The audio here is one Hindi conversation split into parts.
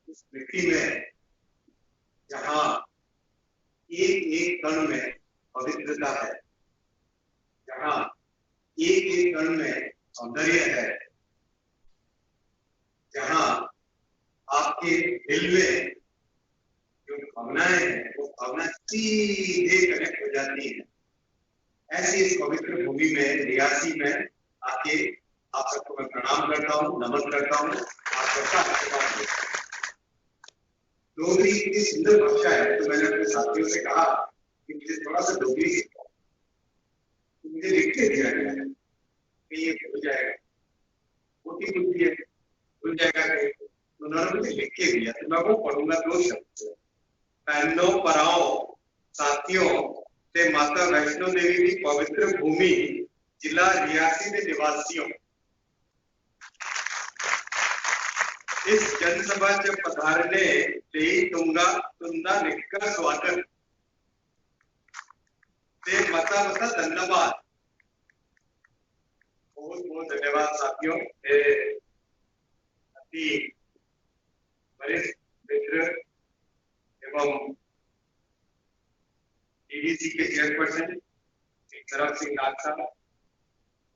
उस मिट्टी में जहाँ एक एक कण में पवित्रता है, जहाँ एक एक कण में सौंदर्य है, जहाँ आपके दिल में जो भावनाएं हैं वो भावना सीधे कनेक्ट हो जाती है। ऐसी इस पवित्र भूमि में, रियासी में आके आप सबको मैं प्रणाम करता हूँ, नमन करता हूँ। आप सबका आशीर्वाद लेता हूँ। डोगरी इतनी सुंदर भाषा है, तो मैंने अपने साथियों से कहा कि मुझे थोड़ा सा डोगरी सीखो, तो मुझे लिख के दिया गया है कि ये भूल जाएगा, मोटी बुद्धि है, भूल जाएगा कहीं। तो उन्होंने मुझे लिख के दिया, तो मैं वो पढ़ूंगा 2 शब्द। बहनों, पराओं, साथियों ते माता वैष्णो देवी की पवित्र भूमि जिला रियासी के निवासियों, इस जनसभा च पधारने ले तुंदा निककर स्वागत ते मता मता धन्यवाद। बहुत बहुत धन्यवाद साथियों। अति वरिष्ठ मित्र एवं डीडीसी के चेयरपर्सन सरब सिंह नाग साहब,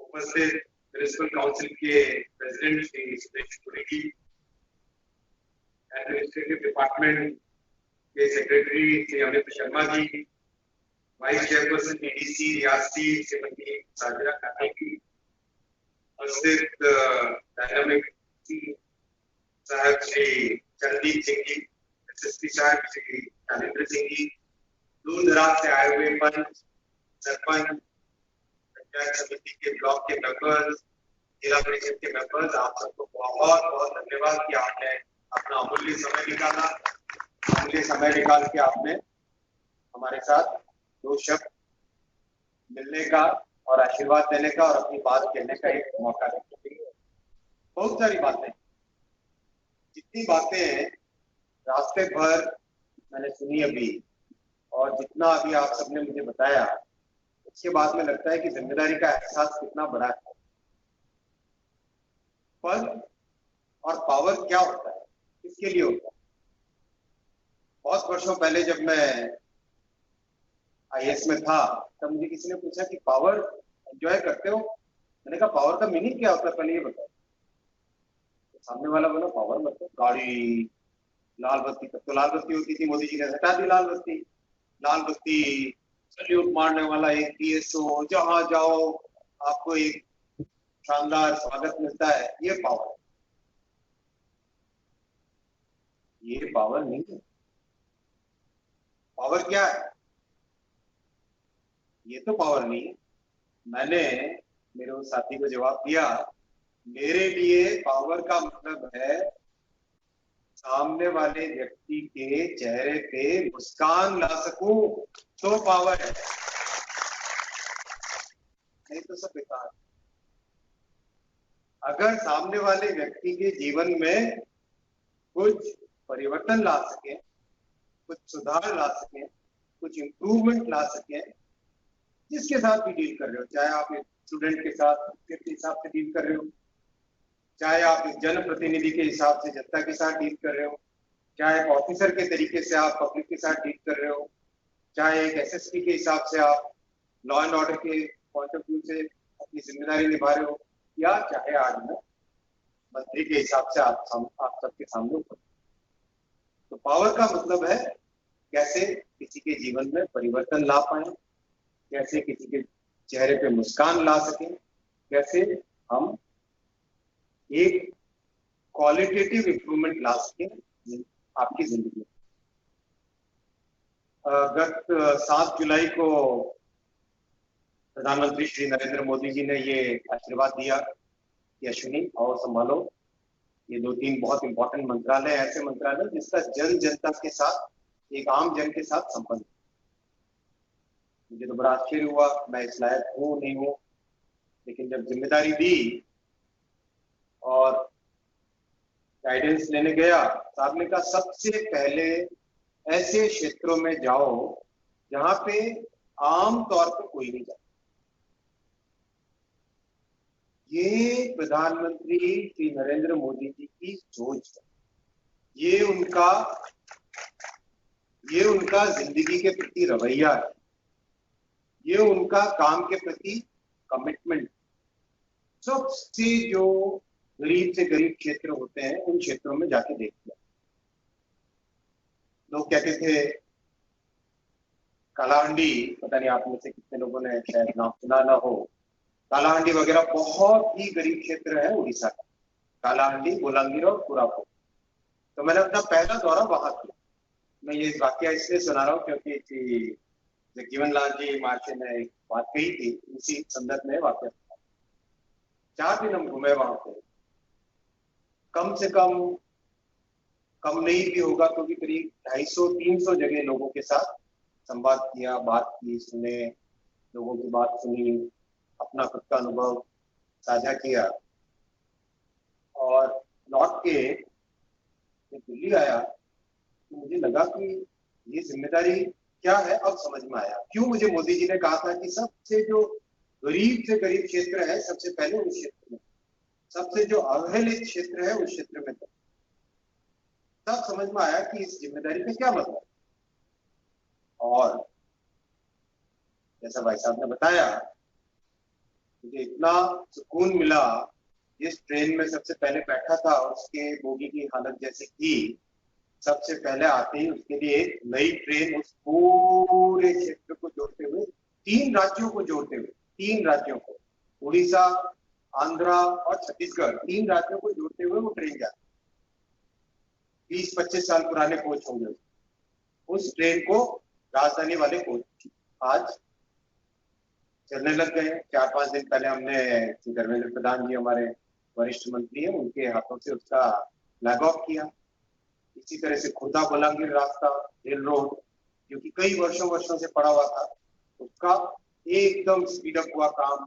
उपस्थित म्युनिसिपल काउंसिल के president Shri Suresh Puri ji, administrative department के secretary Shri Amit Sharma ji, vice chairperson DDC Reasi Shrimati Sajra Khana की, उपस्थित डायनामिक साहब श्री चरणदीप सिंह जी, एसएसपी साहब श्री राजेंद्र सिंह जी, दूर दराज से आए हुए पंच, सरपंच, पंचायत समिति के ब्लॉक के मेंबर्स, जिला परिषद के मेंबर्स, आप सबको बहुत बहुत धन्यवाद कि आपने अपना अमूल्य समय निकाला। अमूल्य समय निकाल के आपने हमारे साथ 2 शब्द मिलने का और आशीर्वाद देने का और अपनी बात कहने का एक मौका दिया। बहुत सारी बातें, जितनी बातें रास्ते भर मैंने सुनी अभी और जितना अभी आप सबने मुझे बताया, उसके बाद में लगता है कि जिम्मेदारी का एहसास कितना बड़ा है। पद और पावर क्या होता है, किसके लिए होता है? बहुत वर्षों पहले जब मैं आईएएस में था, तब मुझे किसी ने पूछा कि पावर एंजॉय करते हो? मैंने कहा पावर का मीनिंग क्या होता है, पहले ये बताओ। तो सामने वाला बोला पावर मतलब गाड़ी, लाल बत्ती। तब तो लाल बत्ती होती थी, मोदी जी ने हटा दी लाल बत्ती। लाल बत्ती, सल्यूट मारने वाला एक पीएसओ, जहां जाओ आपको एक शानदार स्वागत मिलता है, ये पावर। ये पावर नहीं है। पावर क्या है? ये तो पावर नहीं है। मैंने मेरे उस साथी को जवाब दिया, मेरे लिए पावर का मतलब है सामने वाले व्यक्ति के चेहरे पे मुस्कान ला सकूं, तो पावर है, नहीं तो सब बेकार। अगर सामने वाले व्यक्ति के जीवन में कुछ परिवर्तन ला सके, कुछ सुधार ला सके, कुछ इंप्रूवमेंट ला सके, जिसके साथ भी डील कर रहे हो, चाहे आप एक स्टूडेंट के साथ के हिसाब से डील कर रहे हो, चाहे आप एक जनप्रतिनिधि के हिसाब से जनता के साथ डील कर रहे हो, चाहे एक ऑफिसर के तरीके से आप पब्लिक के साथ डील कर रहे हो, चाहे एक एसएसपी के हिसाब से आप लॉ एंड ऑर्डर के पॉइंट ऑफ व्यू से अपनी जिम्मेदारी निभा रहे हो, या चाहे आज मैं मंत्री के हिसाब से आप सबके सामने ऊपर। तो पावर का मतलब है कैसे किसी के जीवन में परिवर्तन ला पाए, कैसे किसी के चेहरे पे मुस्कान ला सके, कैसे हम एक क्वालिटेटिव इंप्रूवमेंट ला सके आपकी जिंदगी में। गत 7 जुलाई को प्रधानमंत्री श्री नरेंद्र मोदी जी ने ये आशीर्वाद दिया कि अश्विनी और संभालो ये 2-3 बहुत इंपॉर्टेंट मंत्रालय, ऐसे मंत्रालय जिसका जन जनता के साथ, एक आम जन के साथ संबंध। मुझे तो बड़ा आश्चर्य हुआ, मैं इस लायक हूँ नहीं हूँ, लेकिन जब जिम्मेदारी दी और गाइडेंस लेने गया, साहब ने कहा सबसे पहले ऐसे क्षेत्रों में जाओ जहां पे आम तौर पर कोई नहीं जाता। ये प्रधानमंत्री श्री नरेंद्र मोदी जी की सोच है। ये उनका जिंदगी के प्रति रवैया है, ये उनका काम के प्रति कमिटमेंट। सबसे जो गरीब से गरीब क्षेत्र होते हैं उन क्षेत्रों में जाके देखते हैं। लोग कहते थे कालाहांडी, पता नहीं आप में से कितने लोगों ने शायद नाम सुना ना हो, कालाहांडी वगैरह बहुत ही गरीब क्षेत्र है उड़ीसा का, कालाहांडी, बोलांगीर और कोरापुट। तो मैंने अपना पहला दौरा वहां किया। मैं ये वाक्य इसलिए सुना रहा हूँ क्योंकि जगजीवन लाल जी महाशय ने एक बात कही थी, उसी संदर्भ में वाक्य। 4 दिन हम घूमे वहां पे, कम से कम नहीं भी होगा तो भी करीब 250-300 जगह लोगों के साथ संवाद किया, बात की, सुने, लोगों की बात सुनी, अपना खुद का अनुभव साझा किया। और लौट के जब दिल्ली आया तो मुझे लगा कि ये जिम्मेदारी क्या है, अब समझ में आया क्यों मुझे मोदी जी ने कहा था कि सबसे जो गरीब से गरीब क्षेत्र है सबसे पहले उस क्षेत्र में, सबसे जो अवहेलित क्षेत्र है उस क्षेत्र में। तब समझ में आया कि इस जिम्मेदारी का क्या मतलब। और जैसा भाई साहब ने बताया, मुझे इतना सुकून मिला, जिस ट्रेन में सबसे पहले बैठा था उसके बोगी की हालत जैसे थी, सबसे पहले आते ही उसके लिए एक नई ट्रेन उस पूरे क्षेत्र को जोड़ते हुए, 3 राज्यों को जोड़ते हुए, 3 राज्यों को, उड़ीसा, आंध्रा और छत्तीसगढ़, 3 राज्यों को जोड़ते हुए वो ट्रेन जाती, 20-25 साल पुराने कोच होंगे। उस ट्रेन को राजधानी वाले कोच आज चलने लग गए। 4-5 दिन पहले हमने धर्मेंद्र प्रधान जी, हमारे वरिष्ठ मंत्री हैं, उनके हाथों से उसका फ्लैग ऑफ किया। इसी तरह से खुर्दा बोलांगीर रास्ता, रेल रोड, क्योंकि कई वर्षों से पड़ा हुआ था, उसका एकदम स्पीड अप हुआ काम।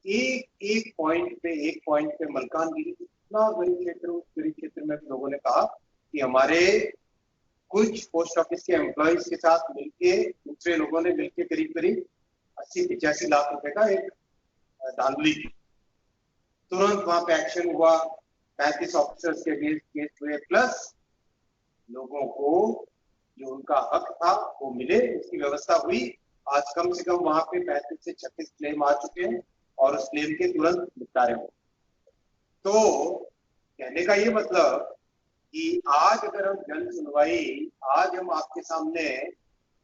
एक पॉइंट पे मलकानगिरी, इतना गरीब क्षेत्र, उस गरीब क्षेत्र में लोगों ने कहा कि हमारे कुछ पोस्ट ऑफिस के एम्प्लॉइज के साथ मिलके, दूसरे लोगों ने मिलके करीब 80-85 लाख रुपए का एक धांधली की। तुरंत वहां पे एक्शन हुआ, 35 ऑफिसर्स के केस हुए, प्लस लोगों को जो उनका हक था वो मिले, उसकी व्यवस्था हुई। आज कम से कम वहां पे 35 से 36 क्लेम आ चुके हैं और उस क्लेम के तुरंत निपटारे हो। तो कहने का ये मतलब कि आज अगर हम जन सुनवाई, आज हम आपके सामने,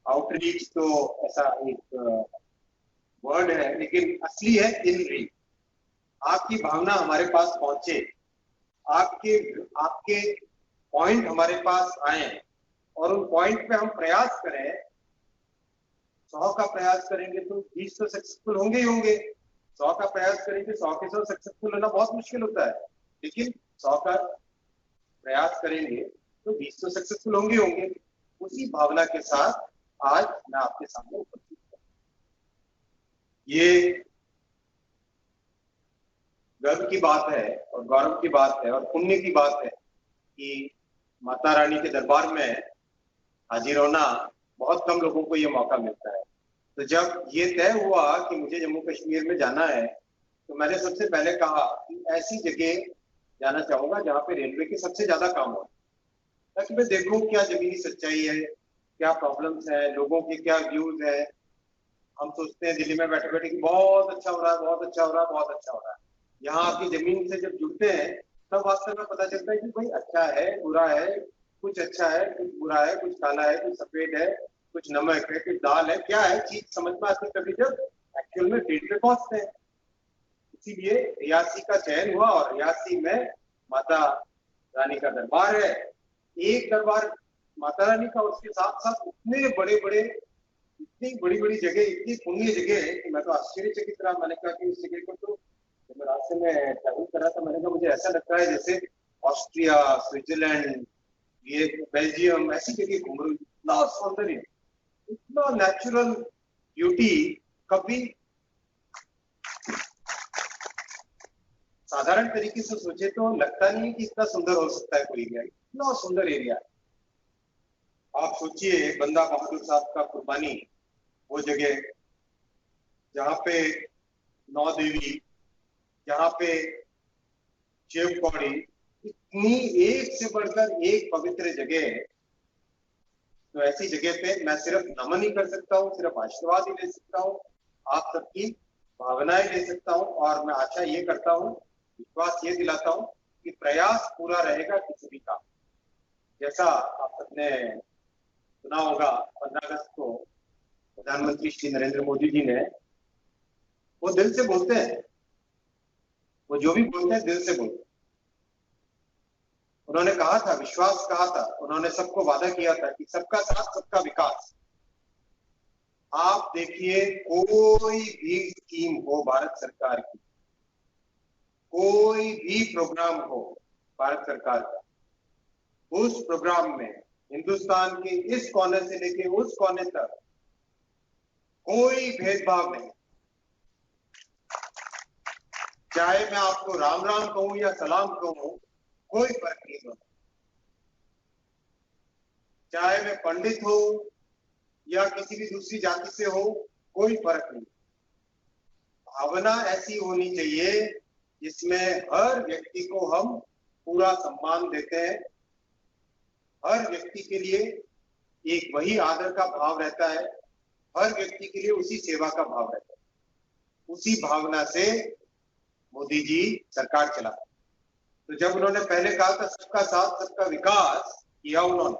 आउटरीच तो ऐसा एक वर्ड है लेकिन असली है इन रीच, आपकी भावना हमारे पास पहुंचे, आपके पॉइंट हमारे पास आए और उन पॉइंट पे हम प्रयास करें। 100 का प्रयास करेंगे तो 20 तो सक्सेसफुल होंगे ही होंगे। 100 का प्रयास करेंगे, 100 के 100 सक्सेसफुल होना बहुत मुश्किल होता है, लेकिन 100 का प्रयास करेंगे तो 20 तो सक्सेसफुल होंगे होंगे। उसी भावना के साथ आज मैं आपके सामने उपस्थित हूं। ये गर्व की बात है और गौरव की बात है और पुण्य की बात है कि माता रानी के दरबार में हाजिर होना बहुत कम लोगों को ये मौका मिलता है। तो जब ये तय हुआ कि मुझे जम्मू कश्मीर में जाना है, तो मैंने सबसे पहले कहा कि ऐसी जगह जाना चाहूंगा जहां पे रेलवे के सबसे ज्यादा काम हो, ताकि मैं देखूं क्या जमीनी सच्चाई है, क्या प्रॉब्लम्स है, लोगों के क्या व्यूज है। हम सोचते हैं दिल्ली में बैठे बैठे कि बहुत अच्छा हो रहा है, बहुत अच्छा हो रहा है, बहुत अच्छा हो रहा है। यहाँ आपकी जमीन से जब जुड़ते हैं तब वास्तव में पता चलता है कि भाई अच्छा है, बुरा है, कुछ अच्छा है, कुछ बुरा है, कुछ काला है, कुछ सफेद है, कुछ नमक है, कुछ दाल है, क्या है चीज समझ में आती कभी जब एक्चुअल में फील्ड पे पहुंचते हैं। इसीलिए रियासी का चयन हुआ और रियासी में माता रानी का दरबार है। एक दरबार माता रानी का, उसके साथ साथ इतने बड़े बड़े, इतनी बड़ी बड़ी जगह, इतनी पुण्य जगह है कि मैं तो आश्चर्यचकित रहा। मैंने कहा कि इस जगह को तो जब मैं रास्ते में ट्रैवल कर रहा था, मैंने कहा मुझे ऐसा लगता है जैसे ऑस्ट्रिया, स्विट्जरलैंड, ये बेल्जियम, ऐसी जगह घूम रही हूँ। इतना सौंदर्य, इतना नेचुरल ब्यूटी कभी साधारण तरीके से सोचे तो लगता नहीं है कि इतना सुंदर हो सकता है कोई एरिया। इतना सुंदर एरिया। आप सोचिए बंदा बहादुर साहब का कुर्बानी, वो जगह जहाँ पे 9 देवी, जहाँ पे शिव पौड़ी, इतनी एक से बढ़कर एक पवित्र जगह है, तो ऐसी जगह पे मैं सिर्फ नमन ही कर सकता हूँ, सिर्फ आशीर्वाद ही ले सकता हूँ, आप सबकी भावनाएं ले सकता हूँ। और मैं आशा ये करता हूँ, विश्वास ये दिलाता हूँ कि प्रयास पूरा रहेगा किसी भी काम। जैसा आप सबने सुना होगा 15 अगस्त को प्रधानमंत्री श्री नरेंद्र मोदी जी ने, वो दिल से बोलते हैं, वो जो भी बोलते हैं दिल से बोलते हैं। उन्होंने कहा था, विश्वास कहा था, उन्होंने सबको वादा किया था कि सबका साथ सबका विकास। आप देखिए, कोई भी स्कीम हो भारत सरकार की, कोई भी प्रोग्राम हो भारत सरकार का, उस प्रोग्राम में हिंदुस्तान के इस कोने से लेके उस कोने तक कोई भेदभाव नहीं। चाहे मैं आपको राम राम कहूं या सलाम कहूं, कोई फर्क नहीं होता। चाहे मैं पंडित हो या किसी भी दूसरी जाति से हो, कोई फर्क नहीं। भावना ऐसी होनी चाहिए जिसमें हर व्यक्ति को हम पूरा सम्मान देते हैं, हर व्यक्ति के लिए एक वही आदर का भाव रहता है, हर व्यक्ति के लिए उसी सेवा का भाव रहता है। उसी भावना से मोदी जी सरकार चला। तो जब उन्होंने पहले कहा था सबका साथ सबका विकास किया, उन्होंने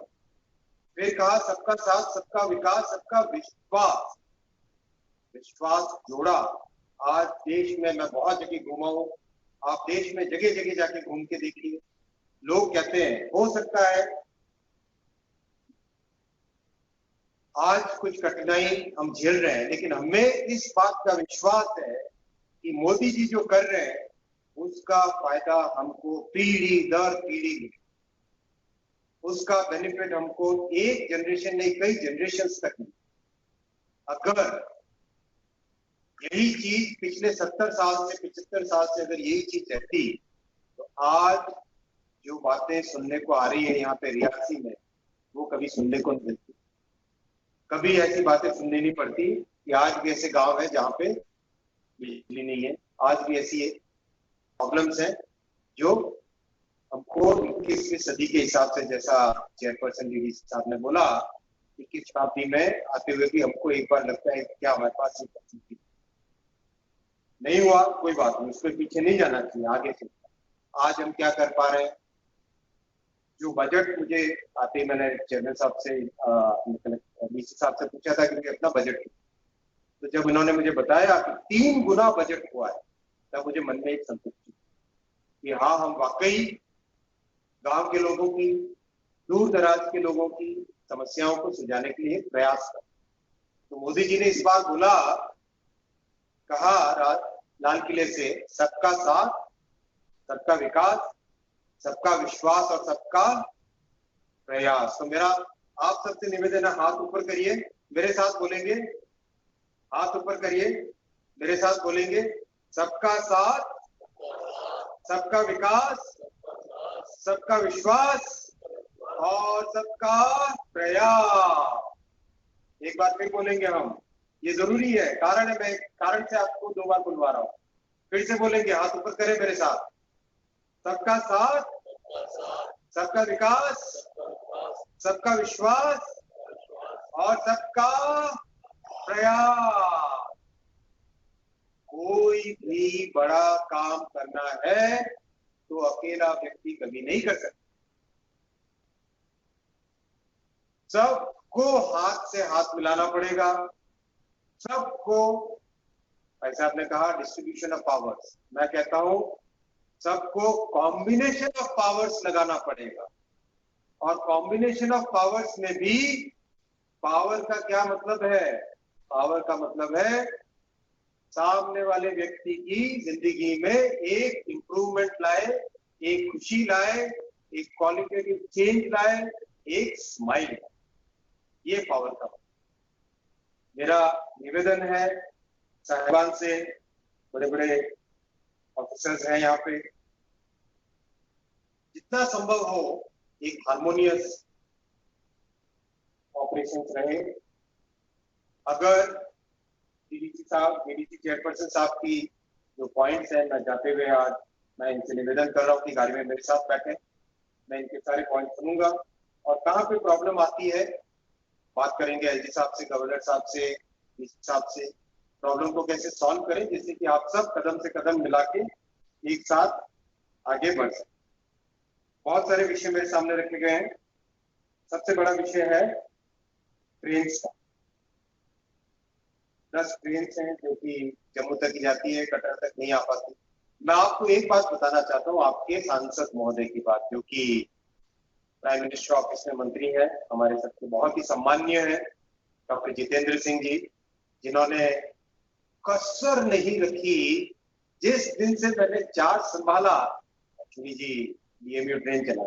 फिर कहा सबका साथ सबका विकास सबका विश्वास, विश्वास जोड़ा। आज देश में मैं बहुत जगह घूमा हूं, आप देश में जगह जगह जाके घूम के देखिए, लोग कहते हैं हो सकता है आज कुछ कठिनाई हम झेल रहे हैं, लेकिन हमें इस बात का विश्वास है कि मोदी जी जो कर रहे हैं उसका फायदा हमको पीढ़ी दर पीढ़ी मिले, उसका बेनिफिट हमको एक जनरेशन नहीं कई जनरेशन तक मिले। अगर यही चीज पिछले 70 साल से 75 साल से अगर यही चीज रहती, तो आज जो बातें सुनने को आ रही है यहाँ पे रियासी में, वो कभी सुनने को नहीं मिलती। कभी ऐसी बातें सुननी नहीं पड़ती कि आज भी ऐसे गांव है जहाँ पे बिजली नहीं है, आज भी ऐसी प्रॉब्लम्स हैं जो हमको 21वीं सदी के हिसाब से, जैसा चेयरपर्सन डीडी साहब ने बोला, 21वीं शताब्दी में आते हुए भी हमको एक बार लगता है कि क्या हमारे पास नहीं हुआ, कोई बात नहीं, उसके पीछे नहीं जाना चाहिए, आगे से आज हम क्या कर पा रहे हैं। जो बजट मुझे आते ही मैंने चेयरमैन साहब से डीसी साहब से पूछा था कि मुझे अपना बजट, तो जब उन्होंने मुझे बताया कि 3 गुना बजट हुआ है, तब मुझे मन में एक संतुष्टि कि हाँ, हम वाकई गांव के लोगों की, दूर दराज के लोगों की समस्याओं को सुलझाने के लिए प्रयास कर। तो मोदी जी ने इस बार बोला, कहा लाल किले से, सबका साथ सबका विकास सबका विश्वास और सबका प्रयास। तो मेरा आप सबसे निवेदन है, हाथ ऊपर करिए, मेरे साथ बोलेंगे, हाथ ऊपर करिए, मेरे साथ बोलेंगे, सबका साथ सबका विकास सबका विश्वास और सबका प्रयास। एक बार फिर बोलेंगे हम, ये जरूरी है, कारण है, मैं कारण से आपको 2 बार बुलवा रहा हूं। फिर से बोलेंगे, हाथ ऊपर करें मेरे साथ, सबका साथ सबका विकास सबका विश्वास और सबका प्रयास। कोई भी बड़ा काम करना है तो अकेला व्यक्ति कभी नहीं कर सकता, सबको हाथ से हाथ मिलाना पड़ेगा, सबको, ऐसा आपने कहा डिस्ट्रीब्यूशन ऑफ पावर्स, मैं कहता हूं सबको कॉम्बिनेशन ऑफ पावर्स लगाना पड़ेगा। और कॉम्बिनेशन ऑफ पावर्स में भी पावर का क्या मतलब है? पावर का मतलब है सामने वाले व्यक्ति की जिंदगी में एक इंप्रूवमेंट लाए, एक खुशी लाए, एक क्वालिटेटिव चेंज लाए, एक स्माइल, ये पावर का मतलब। मेरा निवेदन है साहिबान से, बड़े बड़े ऑफिसर्स हैं यहाँ पे, जितना संभव हो एक हार्मोनियस ऑपरेशन रहे। अगर डीडीसी साहब, डीडीसी चेयरपर्सन साहब की जो पॉइंट्स हैं, मैं जाते हुए आज मैं इनसे निवेदन कर रहा हूँ कि गाड़ी में मेरे साथ बैठे, मैं इनके सारे पॉइंट सुनूंगा और कहाँ पे प्रॉब्लम आती है बात करेंगे एलजी साहब से, गवर्नर साहब से, डीसी साहब से, प्रॉब्लम को कैसे सॉल्व करें जिससे कि आप सब कदम से कदम मिला के एक साथ आगे बढ़ सकें। बहुत सारे विषय मेरे सामने रखे गए हैं। सबसे बड़ा विषय है ट्रेन का। 10 ट्रेन हैं जो कि जम्मू तक जाती है, कटरा तक नहीं आ पाती। मैं आपको एक बात बताना चाहता हूँ, आपके सांसद महोदय की बात, जो कि प्राइम मिनिस्टर ऑफिस में मंत्री है, हमारे सबके बहुत ही सम्माननीय है, डॉक्टर जितेंद्र सिंह जी, जिन्होंने कसर नहीं रखी। जिस दिन से मैंने चार्ज संभाला, अश्विनी जी डीएमयू ट्रेन चला,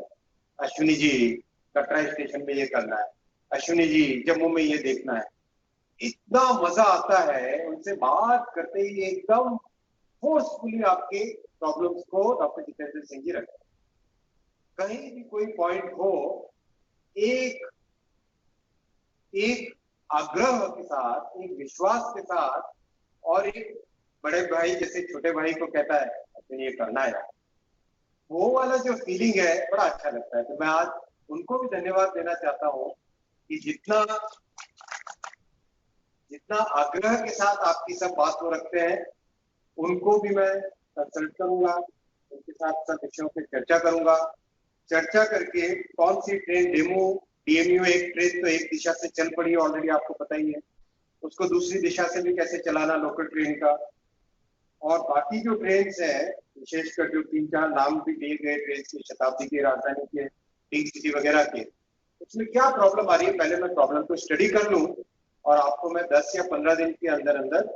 अश्विनी जी कटरा स्टेशन में ये करना है, अश्विनी जी जम्मू में ये देखना है। इतना मजा आता है उनसे बात करते ही, एकदम फोर्सफुली आपके प्रॉब्लम्स को डॉक्टर जितेंद्र सिंह जी रखते हैं। कहीं भी कोई पॉइंट हो, एक आग्रह के साथ, एक विश्वास के साथ, और एक बड़े भाई जैसे छोटे भाई को कहता है अपने ये करना है, वो वाला जो फीलिंग है बड़ा अच्छा लगता है। तो मैं आज उनको भी धन्यवाद देना चाहता हूँ कि जितना आग्रह के साथ आपकी सब बात को रखते हैं, उनको भी मैं कंसल्ट करूंगा, उनके साथ सब विषयों पे चर्चा करूंगा। चर्चा करके कौन सी ट्रेन डीएमयू एक ट्रेन तो एक दिशा से चल पड़ी ऑलरेडी, आपको पता ही है, उसको दूसरी दिशा से भी कैसे चलाना लोकल ट्रेन का, और बाकी जो ट्रेन है, विशेषकर जो 3-4 नाम भी दिए गए ट्रेन के, शताब्दी के, राजधानी के, पिंक सिटी वगैरह के, उसमें क्या प्रॉब्लम आ रही है, पहले मैं प्रॉब्लम को स्टडी कर लूं और आपको मैं 10 या 15 दिन के अंदर अंदर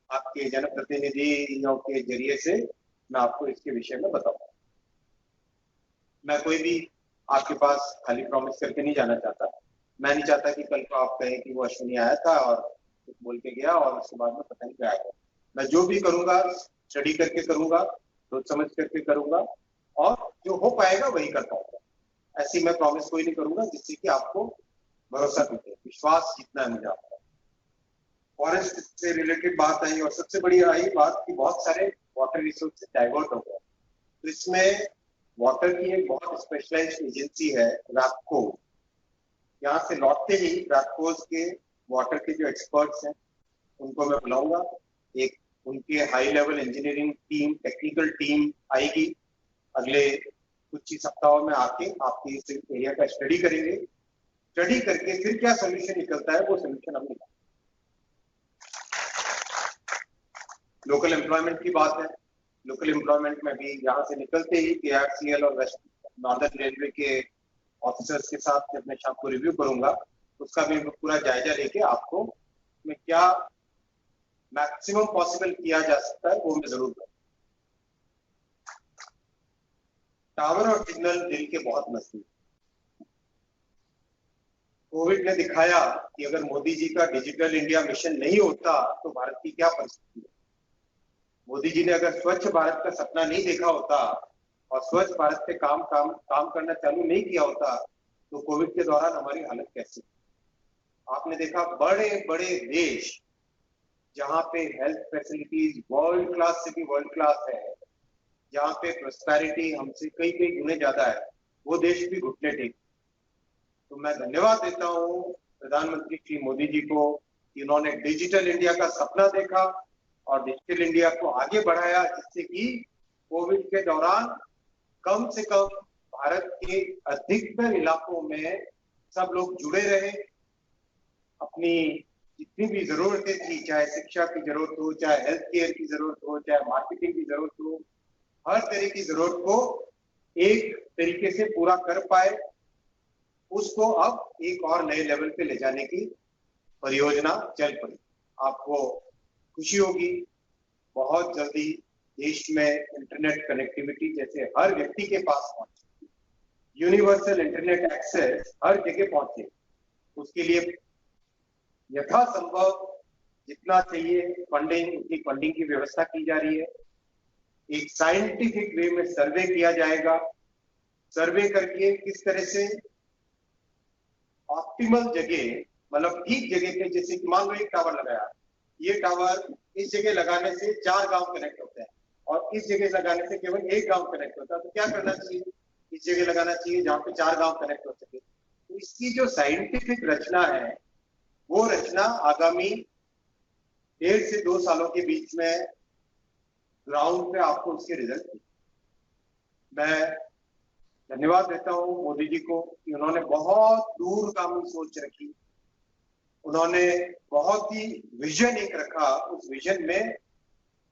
आपके जनप्रतिनिधियों के जरिए से मैं आपको इसके विषय में बताऊंगा। मैं कोई भी आपके पास खाली प्रॉमिस करके नहीं जाना चाहता। मैं नहीं चाहता कि कल को आप कहें कि वो अश्विनी आया था और कुछ बोल के गया और उसके बाद में पता नहीं क्या आया। मैं जो भी करूंगा स्टडी करके करूंगा, सोच समझ करके करूंगा, और जो हो पाएगा वही कर पाऊंगा। ऐसी मैं प्रॉमिस कोई नहीं करूंगा जिससे कि आपको भरोसा टूटे, विश्वास जीतना है मुझे आपका। फॉरेस्ट से रिलेटेड बात आई, और सबसे बड़ी आई बात कि बहुत सारे वाटर रिसोर्सेज डाइवर्ट हो गए। तो इसमें वाटर की एक बहुत स्पेशलाइज्ड एजेंसी है रैपको। यहाँ से लौटते ही रैपकोज के वाटर के जो एक्सपर्ट्स हैं उनको मैं बुलाऊंगा। एक उनके high level engineering team, technical team आएगी अगले कुछ ही सप्ताहों में आके आपके इस एरिया का स्टडी करेंगे। स्टडी करके फिर क्या सोल्यूशन निकलता है वो सोल्यूशन हम निकालेंगे। लोकल एम्प्लॉयमेंट की बात है। लोकल एम्प्लॉयमेंट में भी यहाँ से निकलते ही केआरसीएल और वेस्ट नॉर्दर्न रेलवे के ऑफिसर्स के साथ जब मैं शाम को रिव्यू करूंगा, उसका भी पूरा जायजा लेके आपको में क्या मैक्सिमम पॉसिबल किया जा सकता है वो मैं जरूर करूंगा। टावर और सिग्नल दिल के बहुत नजदीक। कोविड ने दिखाया कि अगर मोदी जी का डिजिटल इंडिया मिशन नहीं होता तो भारत की क्या परिस्थिति है। मोदी जी ने अगर स्वच्छ भारत का सपना नहीं देखा होता और स्वच्छ भारत पे काम करना चालू नहीं किया होता तो कोविड के दौरान हमारी हालत कैसी। आपने देखा बड़े बड़े देश जहां पे हेल्थ फैसिलिटीज वर्ल्ड क्लास से भी वर्ल्ड क्लास है, जहां पे प्रॉस्पेरिटी हमसे कई कई गुने ज्यादा है, वो देश भी घुटने टेक। तो मैं धन्यवाद देता हूँ प्रधानमंत्री श्री मोदी जी को कि उन्होंने डिजिटल इंडिया का सपना देखा और डिजिटल इंडिया को आगे बढ़ाया, जिससे कि कोविड के दौरान कम से कम भारत के अधिकतर इलाकों में सब लोग जुड़े रहे। अपनी जितनी भी जरूरतें थी, चाहे शिक्षा की जरूरत हो, चाहे हेल्थ केयर की जरूरत हो, चाहे मार्केटिंग की जरूरत हो, हर तरह की जरूरत को एक तरीके से पूरा कर पाए। उसको अब एक और नए लेवल पे ले जाने की परियोजना चल पड़ी। आपको खुशी होगी बहुत जल्दी देश में इंटरनेट कनेक्टिविटी जैसे हर व्यक्ति के पास पहुंचे, यूनिवर्सल इंटरनेट एक्सेस हर जगह पहुंचे। उसके लिए यथासंभव जितना चाहिए फंडिंग, उतनी फंडिंग की व्यवस्था की जा रही है। एक साइंटिफिक वे में सर्वे किया जाएगा। सर्वे करके किस तरह से ऑप्टिमल जगह, मतलब ठीक जगह पे, जैसे कि मान लो एक टावर लगाया, ये टावर इस जगह लगाने से 4 गांव कनेक्ट होते हैं और इस जगह लगाने से केवल एक गांव कनेक्ट होता है। तो क्या करना चाहिए, इस जगह लगाना चाहिए जहां पे 4 गांव कनेक्ट हो सके। तो इसकी जो साइंटिफिक रचना है वो रचना आगामी 1.5 से 2 सालों के बीच में ग्राउंड पे आपको उसके रिजल्ट। मैं धन्यवाद देता हूं मोदी जी को कि उन्होंने बहुत दूरगामी सोच रखी, उन्होंने बहुत ही विजन एक रखा। उस विजन में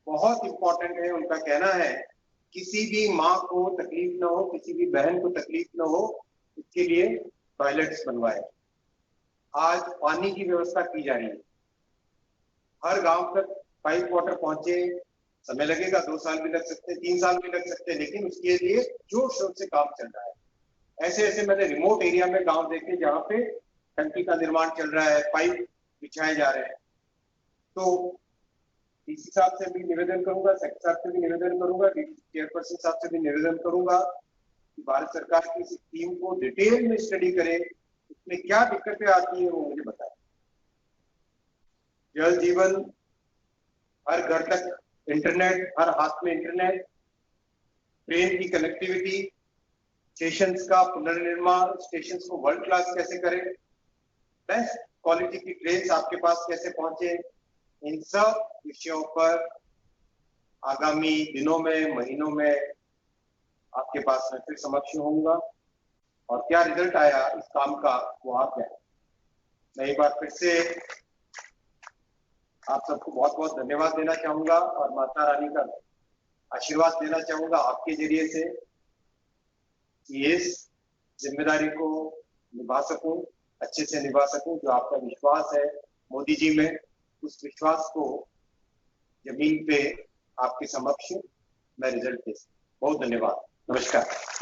बहुत इंपॉर्टेंट है, उनका कहना है किसी भी माँ को तकलीफ ना हो, किसी भी बहन को तकलीफ ना हो, इसके लिए टॉयलेट्स बनवाए। आज पानी की व्यवस्था की जा रही है, हर गांव तक पाइप वाटर पहुंचे। समय लगेगा, 2 साल भी लग सकते हैं, 3 साल भी लग सकते हैं, लेकिन उसके लिए जोर शोर से काम चल रहा है। ऐसे ऐसे मैंने रिमोट एरिया में गांव देखे जहां पे टंकी का निर्माण चल रहा है, पाइप बिछाए जा रहे हैं। तो डीसी साहब से भी निवेदन करूंगा, सेक्रेटरी साहब से भी निवेदन करूंगा, चेयरपर्सन साहब से भी निवेदन करूंगा कि भारत सरकार की इस स्कीम को डिटेल में स्टडी करे, इसमें क्या दिक्कतें आती है वो मुझे बताएं। जल जीवन, हर घर तक इंटरनेट, हर हाथ में इंटरनेट, ट्रेन की कनेक्टिविटी, स्टेशंस का पुनर्निर्माण, स्टेशंस को वर्ल्ड क्लास कैसे करें, बेस्ट क्वालिटी की ट्रेन आपके पास कैसे पहुंचे, इन सब विषयों पर आगामी दिनों में, महीनों में आपके पास मैं फिर समक्ष होऊंगा और क्या रिजल्ट आया इस काम का वो आप जाए। मैं एक बार फिर से आप सबको बहुत बहुत धन्यवाद देना चाहूंगा और माता रानी का आशीर्वाद देना चाहूंगा आपके जरिए से कि इस जिम्मेदारी को निभा सकूं, अच्छे से निभा सकूं। जो आपका विश्वास है मोदी जी में, उस विश्वास को जमीन पे आपके समक्ष मैं रिजल्ट दे सकूं। बहुत धन्यवाद, नमस्कार।